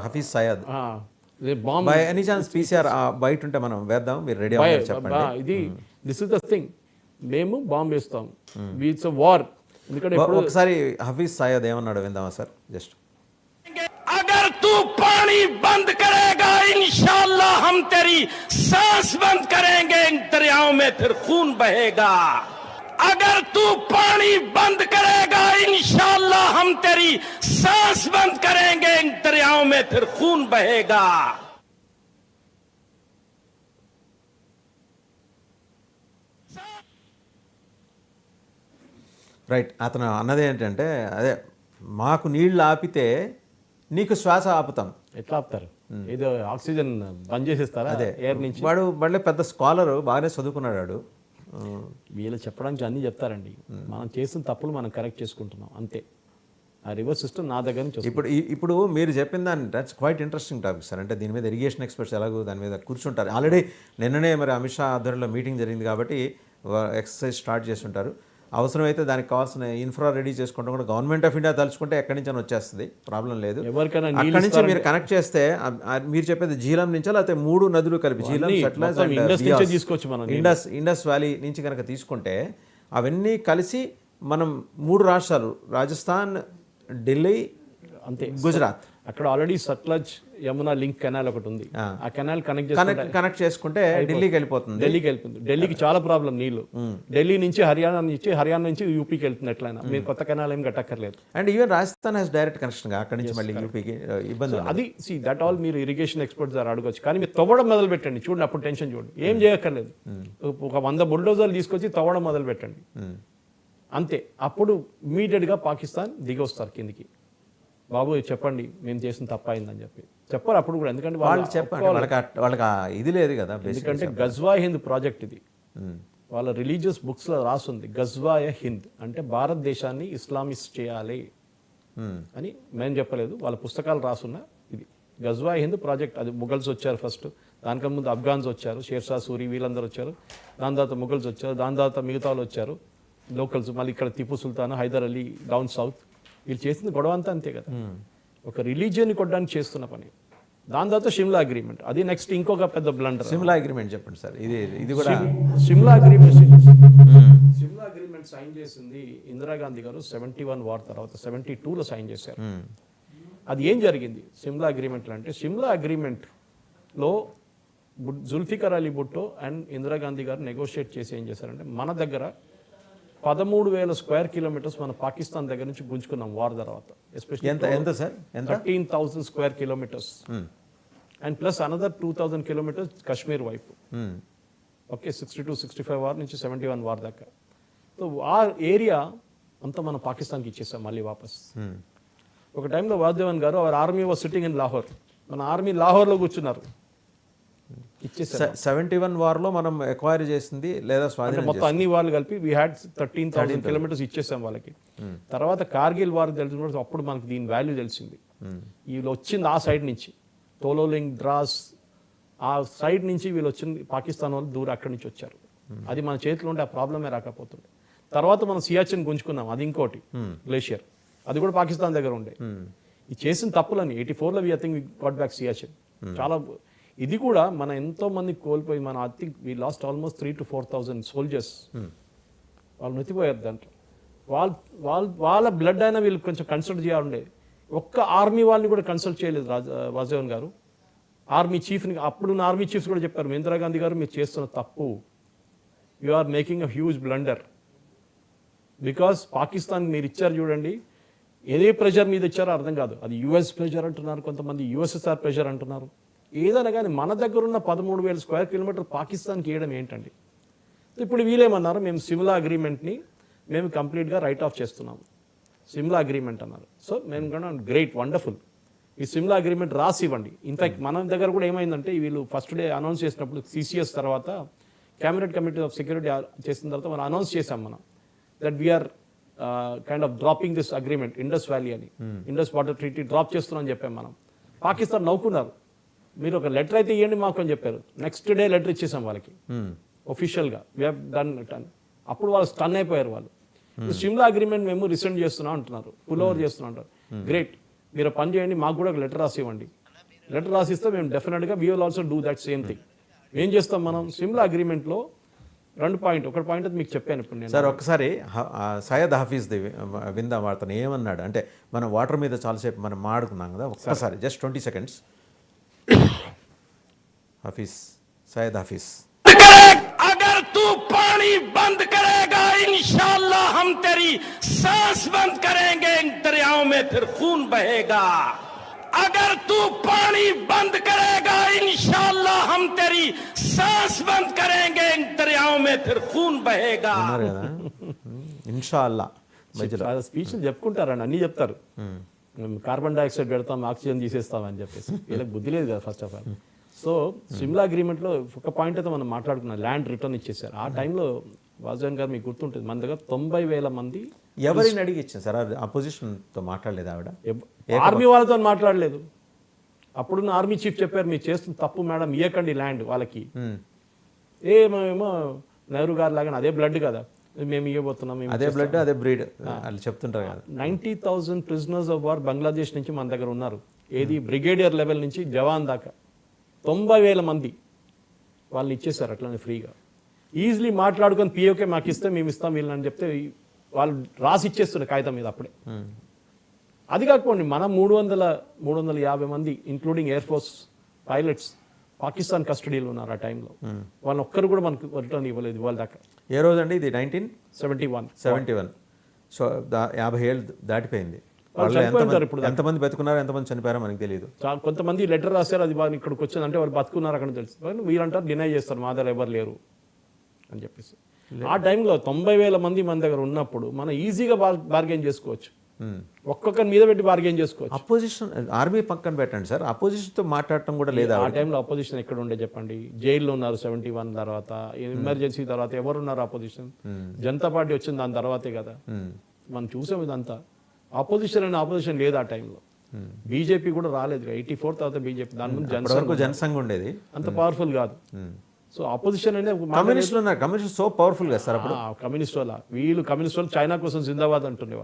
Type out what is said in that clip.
Hafeez Sayeed bomb by any chance PCR బయట ఉంటే మనం వేద్దాం, మీరు రెడీ అవ్వాలి చెప్పండి. ఇది దిస్ ఇస్ ద థింగ్, మేము బాంబ్ వేస్తాం, ఇట్స్ అ వార్. ఎందుకంటే ఒకసారి హఫీజ్ సయ్యద్ ఏమన్నాడు విందామా సార్? జస్ట్ अगर तू पानी बंद करेगा इंशाअल्लाह हम तेरी सांस बंद करेंगे, इन दरियाओं में फिर खून बहेगा. अगर तू पानी बंद करेगा इंशाअल्लाह हम तेरी सांस बंद करेंगे, इन दरियाओं में फिर खून बहेगा. రైట్. అతను అన్నది ఏంటంటే అదే, మాకు నీళ్లు ఆపితే నీకు శ్వాస ఆపుతాం. ఎట్లా ఆపుతారు? ఏదో ఆక్సిజన్ బంద్ చేసేస్తారా అదే ఎయిర్ నుంచి? వాడు మళ్ళీ పెద్ద స్కాలరు, బాగానే చదువుకున్నాడు వాడు. వీళ్ళు చెప్పడానికి అన్నీ చెప్తారండి. మనం చేసిన తప్పులు మనం కరెక్ట్ చేసుకుంటున్నాం అంతే. ఆ రివర్స్ సిస్టమ్ నా దగ్గర నుంచి ఇప్పుడు మీరు చెప్పిన దాన్ని that's quite interesting topic sir. అంటే దీని మీద ఇరిగేషన్ ఎక్స్పర్ట్స్ ఎలాగో దాని మీద కూర్చుంటారు. ఆల్రెడీ నిన్ననే మరి అమిత్ షా ఆధ్వర్యంలో మీటింగ్ జరిగింది కాబట్టి ఎక్సర్సైజ్ స్టార్ట్ చేసి ఉంటారు. అవసరమైతే దానికి కావాల్సిన ఇన్ఫ్రా రెడీ చేసుకుంటాం కూడా గవర్నమెంట్ ఆఫ్ ఇండియా తలుచుకుంటే ఎక్కడి నుంచి వచ్చేస్తుంది, ప్రాబ్లం లేదు. ఎవరికైనా అక్కడి నుంచి మీరు కనెక్ట్ చేస్తే మీరు చెప్పేది జీలం నుంచి, లేకపోతే 3 నదులు కలిపి జీలం, సట్లెజ్ అండ్ తీసుకోవచ్చు మనం. ఇండస్ వ్యాలీ నుంచి కనుక తీసుకుంటే అవన్నీ కలిసి మనం 3 రాష్ట్రాలు, రాజస్థాన్, ఢిల్లీ, అంతే, గుజరాత్, అక్కడ already Sutlej Yamuna link canal ఒకటి ఉంది. ఆ కెనాల్ కనెక్ట్ చేసుకుంటే ఢిల్లీకి వెళ్ళిపోతుంది. ఢిల్లీకి చాలా ప్రాబ్లం నీళ్లు. ఢిల్లీ నుంచి హర్యానా నుంచి యూపీకి వెళ్తుంది. ఎట్లయినా మీరు కొత్త కెనాల్ ఏం కట్టక్కర్లేదు. And even Rajasthan has direct connection, అక్కడి నుంచి మళ్ళీ యూపీకి ఇబ్బంది. అది దట్ ఆల్ మీరు ఇరిగేషన్ ఎక్స్పర్ట్స్ ద్వారా అడగొచ్చు. కానీ మీరు తవ్వడం మొదలు పెట్టండి, చూడండి అప్పుడు టెన్షన్ చూడండి. ఏం చేయక్కర్లేదు, ఒక 100 బుల్డోజర్లు తీసుకొచ్చి తవ్వడం మొదలు పెట్టండి అంతే. అప్పుడు ఇమీడియట్గా పాకిస్తాన్ దిగి వస్తారు కిందికి. బాబు చెప్పండి మేము చేసిన తప్పైందని చెప్పారు అప్పుడు కూడా. ఎందుకంటే వాళ్ళు చెప్పండి, వాళ్ళకి ఇది లేదు కదా. ఎందుకంటే గజ్వా హింద్ ప్రాజెక్ట్ ఇది. వాళ్ళ రిలీజియస్ బుక్స్లో రాసుంది గజ్వాయ హింద్ అంటే భారతదేశాన్ని ఇస్లామిస్ట్ చేయాలి అని. మేము చెప్పలేదు, వాళ్ళ పుస్తకాలు రాసున్న ఇది గజ్వా హింద్ ప్రాజెక్ట్. అది ముఘల్స్ వచ్చారు ఫస్ట్, దానికన్నా ముందు అఫ్ఘాన్స్ వచ్చారు, షేర్షా సూరి వీళ్ళందరూ వచ్చారు. దాని తర్వాత ముఘల్స్ వచ్చారు, దాని తర్వాత మిగతా వాళ్ళు వచ్చారు లోకల్స్. మళ్ళీ ఇక్కడ టిపు సుల్తాన్, హైదర్ అలీ డౌన్ సౌత్. వీళ్ళు చేసింది గొడవ అంతా అంతే కదా, ఒక రిలీజియన్ని కొట్టడానికి చేస్తున్న పని. దాని తర్వాత షిమ్లా అగ్రిమెంట్, అది నెక్స్ట్ ఇంకొక పెద్ద బ్లండర్. షిమ్లా అగ్రిమెంట్ చెప్పండి సార్. ఇది కూడా షిమ్లా అగ్రిమెంట్ సైన్ చేసింది ఇందిరాగాంధీ గారు 71 వార్ తర్వాత 72లో సైన్ చేశారు. అది ఏం జరిగింది షిమ్లా అగ్రిమెంట్లో అంటే, షిమ్లా అగ్రిమెంట్లో జుల్ఫికర్ అలీ భుట్టో అండ్ ఇందిరాగాంధీ గారు నెగోషియేట్ చేసి ఏం చేశారంటే, మన దగ్గర 13,000 స్క్వేర్ కిలోమీటర్స్ మన పాకిస్తాన్ దగ్గర నుంచి గుంజుకున్నాం వార్ తర్వాత. ఎస్పెషల్లీ ఎంత sir? 13,000 square kilometres and plus another 2,000 kilometres Kashmir వైపు. ఓకే, 62-65 వార్ నుంచి 71 వార్ దాకా. సో ఆ ఏరియా అంతా మనం పాకిస్తాన్కి ఇచ్చేసాం మళ్ళీ వాపస్. ఒక టైంలో వాసుదేవన్ గారు hour army was sitting in Lahore, మన ఆర్మీ లాహోర్లో కూర్చున్నారు. 71 వార్లో మనం ఎక్వైర్ చేసింది లేదా స్వాధీనం మొత్తం అన్ని వార్లు కలిపి వీ హ్యాడ్ 13,000 కిలోమీటర్స్ ఇచ్చేసాం వాళ్ళకి. తర్వాత కార్గిల్ వార్ తెలిసినప్పుడు అప్పుడు మనకి దీని వాల్యూ తెలిసింది. వీళ్ళు వచ్చింది ఆ సైడ్ నుంచి, తోలోలింగ్, ద్రాస్, ఆ సైడ్ నుంచి వీళ్ళు వచ్చింది. పాకిస్తాన్ వాళ్ళు దూరం అక్కడి నుంచి వచ్చారు. అది మన చేతిలో ఉంటే ఆ ప్రాబ్లమే రాకపోతుంది. తర్వాత మనం సియాచిన్ గుంజుకున్నాం, అది ఇంకోటి గ్లేషియర్, అది కూడా పాకిస్తాన్ దగ్గర ఉండే. ఈ చేసిన తప్పులని 84లో I think we got back Siachen. చాలా ఇది కూడా మన ఎంతో మంది కోల్పోయి, మన I think we lost almost 3,000 to 4,000 soldiers. వాళ్ళు మృతిపోయారు దాంట్లో. వాళ్ళ బ్లడ్ అయినా వీళ్ళు కొంచెం కన్సల్ట్ చేయాలండే. ఒక్క ఆర్మీ వాళ్ళని కూడా కన్సల్ట్ చేయలేదు వాసుదేవన్ గారు. ఆర్మీ చీఫ్ని, అప్పుడున్న ఆర్మీ చీఫ్స్ కూడా చెప్పారు, ఇందిరాగాంధీ గారు మీరు చేస్తున్న తప్పు, you are making a huge blunder. Because Pakistan మీరు ఇచ్చారు చూడండి, ఏదే ప్రెషర్ మీద ఇచ్చారో అర్థం కాదు. అది యుఎస్ ప్రెషర్ అంటున్నారు, కొంతమంది యుఎస్ఎస్ఆర్ ప్రెషర్ అంటున్నారు. ఏదైనా కానీ మన దగ్గర ఉన్న 13,000 స్క్వేర్ కిలోమీటర్ పాకిస్తాన్కి వేయడం ఏంటండి? ఇప్పుడు వీళ్ళేమన్నారు, మేము సిమ్లా అగ్రిమెంట్ని మేము కంప్లీట్గా రైట్ ఆఫ్ చేస్తున్నాము, సిమ్లా అగ్రిమెంట్ అన్నారు. సో మేము కూడా గ్రేట్, వండర్ఫుల్, ఈ సిమ్లా అగ్రిమెంట్ రాసి ఇవ్వండి. ఇన్ఫ్యాక్ట్ మన దగ్గర కూడా ఏమైందంటే, వీళ్ళు ఫస్ట్ డే అనౌన్స్ చేసినప్పుడు సిసిఎస్ తర్వాత క్యాబినెట్ కమిటీ ఆఫ్ సెక్యూరిటీ చేసిన తర్వాత మనం అనౌన్స్ చేసాం మనం that we are kind of dropping this agreement, Indus valley అని, ఇండస్ వాటర్ ట్రీటీ డ్రాప్ చేస్తున్నాం అని చెప్పాం మనం. పాకిస్తాన్ నవ్వుకున్నారు, మీరు ఒక లెటర్ అయితే ఇవ్వండి మాకు అని చెప్పారు. నెక్స్ట్ డే లెటర్ ఇచ్చేసాం వాళ్ళకి ఒఫీషియల్గా, వీ హ్యావ్ డన్ ఇట్ అని. అప్పుడు వాళ్ళు స్టన్ అయిపోయారు వాళ్ళు. షిమ్లా అగ్రిమెంట్ మేము రిసెండ్ చేస్తున్నాం అంటున్నారు, పుల్ ఓవర్ చేస్తున్నాం అంటారు. గ్రేట్, మీరు పని చేయండి, మాకు కూడా ఒక లెటర్ రాసి ఇవ్వండి. లెటర్ రాసిస్తే మేము డెఫినెట్గా we will also do that same thing. ఏం చేస్తాం మనం సిమ్లా అగ్రిమెంట్లో 2 పాయింట్, ఒక పాయింట్ అది మీకు చెప్పాను ఇప్పుడు నేను. సార్ ఒక్కసారి సయ్యద్ హఫీజ్ది విందాం, అతను ఏమన్నాడు అంటే మనం వాటర్ మీద చాలాసేపు మనం మాడుకున్నాం కదా, ఒక్కసారి జస్ట్ 20 seconds. హఫీజ్, సయ్యద్ హఫీజ్. अगर तू पानी बंद करेगा इंशाअल्लाह हम तेरी सांस बंद करेंगे, इन दरियाओं में फिर खून बहेगा. अगर तू पानी बंद करेगा इंशाअल्लाह हम तेरी सांस बंद करेंगे, इन दरियाओं में फिर खून बहेगा. అన్నారు కదా ఇన్షాల్లా మధ్యలో. స్పీచ్లు చెప్పుకుంటారండి, అన్నీ చెప్తారు. కార్బన్ డైఆక్సైడ్ పెడతాం, ఆక్సిజన్ తీసేస్తాం అని చెప్పేసి. వీళ్ళకి బుద్ధి లేదు కదా first of all. So Simla అగ్రిమెంట్లో ఒక పాయింట్ అయితే మనం మాట్లాడుకున్నాం, ల్యాండ్ రిటర్న్ ఇచ్చేసారు. ఆ టైంలో వాజ్పేయి గారు మీకు గుర్తుంటుంది, మన దగ్గర 90,000 మంది. ఎవరిని అడిగి ఇచ్చింది సార్? అపోజిషన్తో మాట్లాడలేదు ఆవిడ? ఆర్మీ వాళ్ళతో మాట్లాడలేదు. అప్పుడున్న ఆర్మీ చీఫ్ చెప్పారు, మీరు చేస్తున్న తప్పు మేడం, ఇవ్వకండి ల్యాండ్ వాళ్ళకి. ఏమేమో నెహ్రూ గారు లాగా అదే బ్లడ్ కదా మేము ఇవ్వబోతున్నాం, అదే బ్లడ్ అదే బ్రీడ్ వాళ్ళు చెప్తుంటారు కదా. 90,000 ప్రిజనర్స్ ఆఫ్ వార్ బంగ్లాదేశ్ నుంచి మన దగ్గర ఉన్నారు. ఏది బ్రిగేడియర్ లెవెల్ నుంచి జవాన్ దాకా 90,000 మంది వాళ్ళని ఇచ్చేసారు అట్లనే ఫ్రీగా. ఈజీలీ మాట్లాడుకొని పిఓకే మాకు ఇస్తే మేము ఇస్తాం వీళ్ళని చెప్తే వాళ్ళు రాసి ఇచ్చేస్తున్నారు కాగితం మీద అప్పుడే. అది కాకపోండి, మనం 350 మంది including air force pilots Pakistan కస్టడీలో ఉన్నారు ఆ టైంలో. వాళ్ళు ఒక్కరు కూడా మనకు రిటర్న్ ఇవ్వలేదు ఇవాళ దాకా. ఏ రోజు అండి ఇది? 1971. సో 50 ఏళ్ళు దాటిపోయింది. వాళ్ళు చనిపోయింటారు ఇప్పుడు. ఎంతమంది బతుకున్నారు, ఎంతమంది చనిపోయారో మనకు తెలియదు. కొంతమంది లెటర్ రాశారు, అది వాళ్ళు ఇక్కడికి వచ్చింది అంటే వాళ్ళు బతుకున్నారు అక్కడ తెలుసు. వీళ్ళంటారు డినై చేస్తారు, మా దగ్గర ఎవరు లేరు అని చెప్పేసి. ఆ టైంలో 90,000 మంది మన దగ్గర ఉన్నప్పుడు మనం ఈజీగా బార్గెన్ చేసుకోవచ్చు, ఒక్కొక్కరి మీద పెట్టి బార్గెన్ చేసుకోవచ్చు. అపోజిషన్ ఆర్మీ పక్కన పెట్టండి సార్, అపోజిషన్తో మాట్లాడటం కూడా లేదా? ఆ టైంలో అపోజిషన్ ఎక్కడ ఉండే చెప్పండి? జైల్లో ఉన్నారు 71 తర్వాత, ఎమర్జెన్సీ తర్వాత ఎవరున్నారు అపోజిషన్? జనతా పార్టీ వచ్చింది దాని తర్వాతే కదా మనం చూసాం ఇదంతా. ఆపోజిషన్ లేదు ఆ టైంలో. బీజేపీ కూడా రాలేదు 84 తర్వాత బీజేపీ. దాని ముందు జనసంఘ్ ఉండేది, అంత పవర్ఫుల్ కాదు. సో ఆపోజిషన్ అనేది కమ్యూనిస్టులు సో పవర్ఫుల్ కదా సార్ అప్పుడు. కమ్యూనిస్ట్ వాళ్ళ వీళ్ళు కమ్యూనిస్ట్ వాళ్ళు చైనా కోసం జిందాబాద్ అంటుండేవారు.